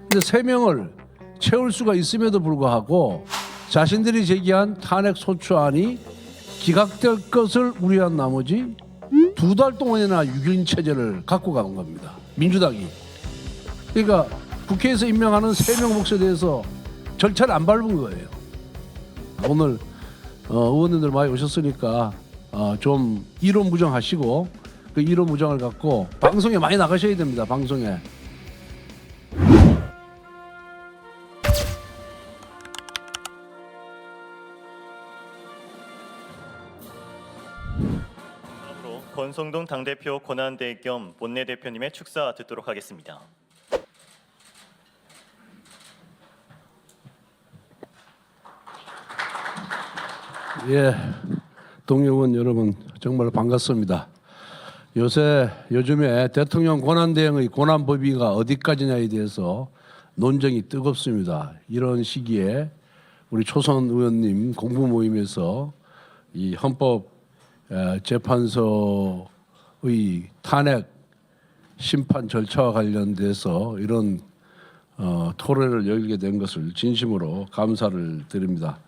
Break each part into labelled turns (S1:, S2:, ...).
S1: 근데 3명을 채울 수가 있음에도 불구하고 자신들이 제기한 탄핵 소추안이 기각될 것을 우려한 나머지 2달 동안이나 6인 체제를 갖고 간 겁니다. 민주당이. 그러니까 국회에서 임명하는 3명 몫에 대해서 절차를 안 밟은 거예요. 오늘 의원님들 많이 오셨으니까 좀 이론무정하시고 그 이론무정을 갖고 방송에 많이 나가셔야 됩니다. 방송에.
S2: 다음으로 권성동 당대표 권한대 겸 원내대표님의 축사 듣도록 하겠습니다.
S1: 예, 동료원 여러분 정말 반갑습니다. 요즘에 대통령 권한대행의 권한법위가 어디까지냐에 대해서 논쟁이 뜨겁습니다. 이런 시기에 우리 초선 의원님 공부 모임에서 이 헌법재판소의 탄핵 심판 절차와 관련돼서 이런 토론을 열게 된 것을 진심으로 감사를 드립니다.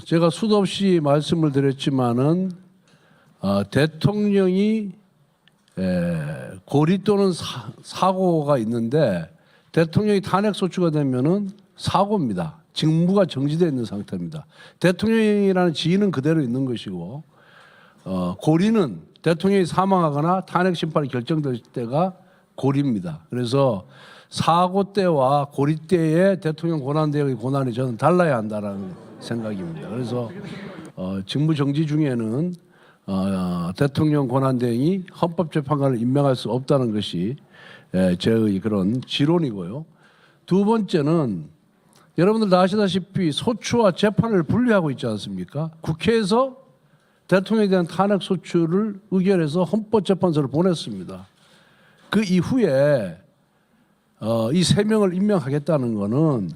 S1: 제가 수도 없이 말씀을 드렸지만은 대통령이 고리 또는 사고가 있는데 대통령이 탄핵 소추가 되면은 사고입니다. 직무가 정지되어 있는 상태입니다. 대통령이라는 지위는 그대로 있는 것이고 고리는 대통령이 사망하거나 탄핵 심판이 결정될 때가 고리입니다. 그래서 사고 때와 고리 때의 대통령 권한대행의 권한이 저는 달라야 한다라는 생각입니다. 그래서 직무 정지 중에는 대통령 권한대행이 헌법재판관을 임명할 수 없다는 것이 저의 그런 지론이고요. 두 번째는 여러분들 다 아시다시피 소추와 재판을 분리하고 있지 않습니까? 국회에서 대통령에 대한 탄핵 소추를 의결해서 헌법재판소를 보냈습니다. 그 이후에 이 3명을 임명하겠다는 것은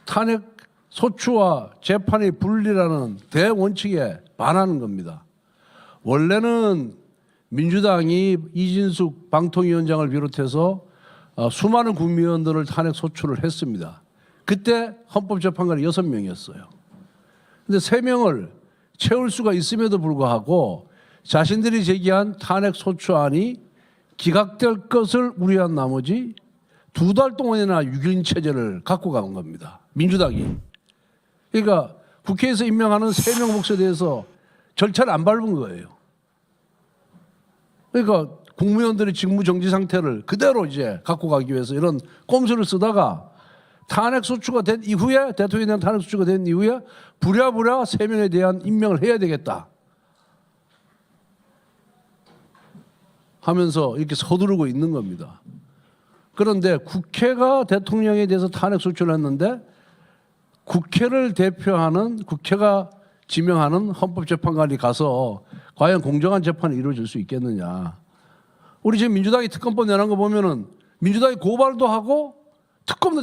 S1: 탄핵 소추와 재판의 분리라는 대원칙에 반하는 겁니다. 원래는 민주당이 이진숙 방통위원장을 비롯해서 수많은 국민의원들을 탄핵 소추를 했습니다. 그때 헌법재판관이 6명이었어요. 근데 3명을 채울 수가 있음에도 불구하고 자신들이 제기한 탄핵 소추안이 기각될 것을 우려한 나머지 2달 동안이나 6인 체제를 갖고 간 겁니다. 민주당이. 그러니까 국회에서 임명하는 3명 몫에 대해서 절차를 안 밟은 거예요. 그러니까 국무위원들의 직무 정지 상태를 그대로 이제 갖고 가기 위해서 이런 꼼수를 쓰다가 탄핵 소추가 된 이후에 대통령에 대한 탄핵 소추가 된 이후에 부랴부랴 3명에 대한 임명을 해야 되겠다 하면서 이렇게 서두르고 있는 겁니다. 그런데 국회가 대통령에 대해서 탄핵 소추를 했는데 국회를 대표하는 국회가 지명하는 헌법재판관이 가서 과연 공정한 재판이 이루어질 수 있겠느냐. 우리 지금 민주당이 특검법 내놓은 거 보면은 민주당이 고발도 하고 특검도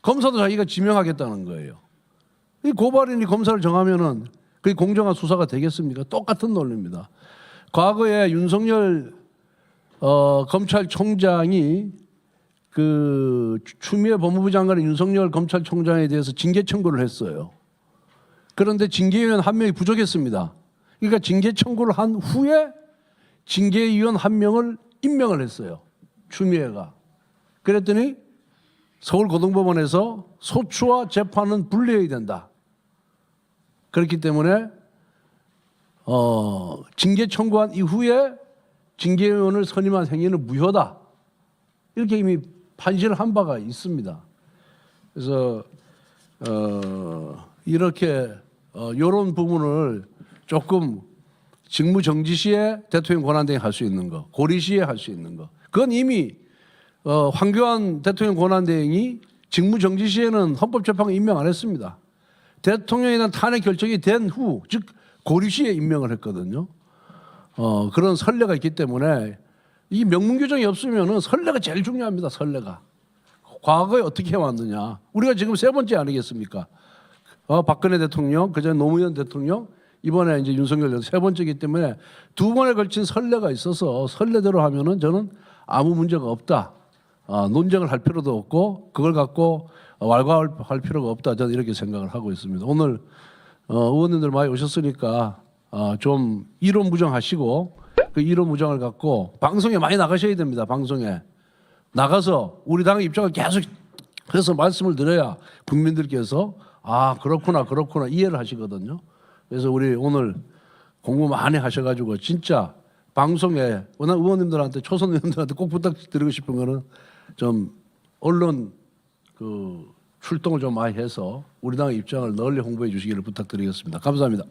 S1: 검사도 자기가 지명하겠다는 거예요. 이 고발인이 검사를 정하면은 그게 공정한 수사가 되겠습니까? 똑같은 논리입니다. 과거에 윤석열 검찰총장이 그 추미애 법무부 장관의 윤석열 검찰총장에 대해서 징계 청구를 했어요. 그런데 징계위원 1명이 부족했습니다. 그러니까 징계 청구를 한 후에 징계위원 1명을 임명을 했어요. 추미애가. 그랬더니 서울고등법원에서 소추와 재판은 분리해야 된다. 그렇기 때문에 징계 청구한 이후에 징계위원을 선임한 행위는 무효다. 이렇게 이미 판시를 한 바가 있습니다. 그래서 이렇게 이런 부분을 조금 직무 정지 시에 대통령 권한대행 할 수 있는 거, 고리 시에 할 수 있는 거, 그건 이미 황교안 대통령 권한대행이 직무 정지 시에는 헌법재판관 임명 안 했습니다. 대통령에 대한 탄핵 결정이 된 후, 즉 고리 시에 임명을 했거든요. 그런 선례가 있기 때문에 이 명문 규정이 없으면은 선례가 제일 중요합니다. 선례가. 과거에 어떻게 해왔느냐. 우리가 지금 3번째 아니겠습니까? 박근혜 대통령, 그전에 노무현 대통령, 이번에 이제 윤석열 3번째이기 때문에 2번에 걸친 선례가 있어서 선례대로 하면은 저는 아무 문제가 없다. 논쟁을 할 필요도 없고 그걸 갖고 왈가왈부할 필요가 없다. 저는 이렇게 생각을 하고 있습니다. 오늘 의원님들 많이 오셨으니까 좀 이론 무정하시고 그 이론 무정을 갖고 방송에 많이 나가셔야 됩니다. 방송에 나가서 우리 당의 입장을 계속 해서 말씀을 드려야 국민들께서 그렇구나 이해를 하시거든요. 그래서 우리 오늘 공부 많이 하셔가지고 진짜 방송에 워낙 의원님들한테 초선 의원님들한테 꼭 부탁드리고 싶은 거는 좀 언론 그 출동을 좀 많이 해서 우리 당의 입장을 널리 홍보해 주시기를 부탁드리겠습니다. 감사합니다.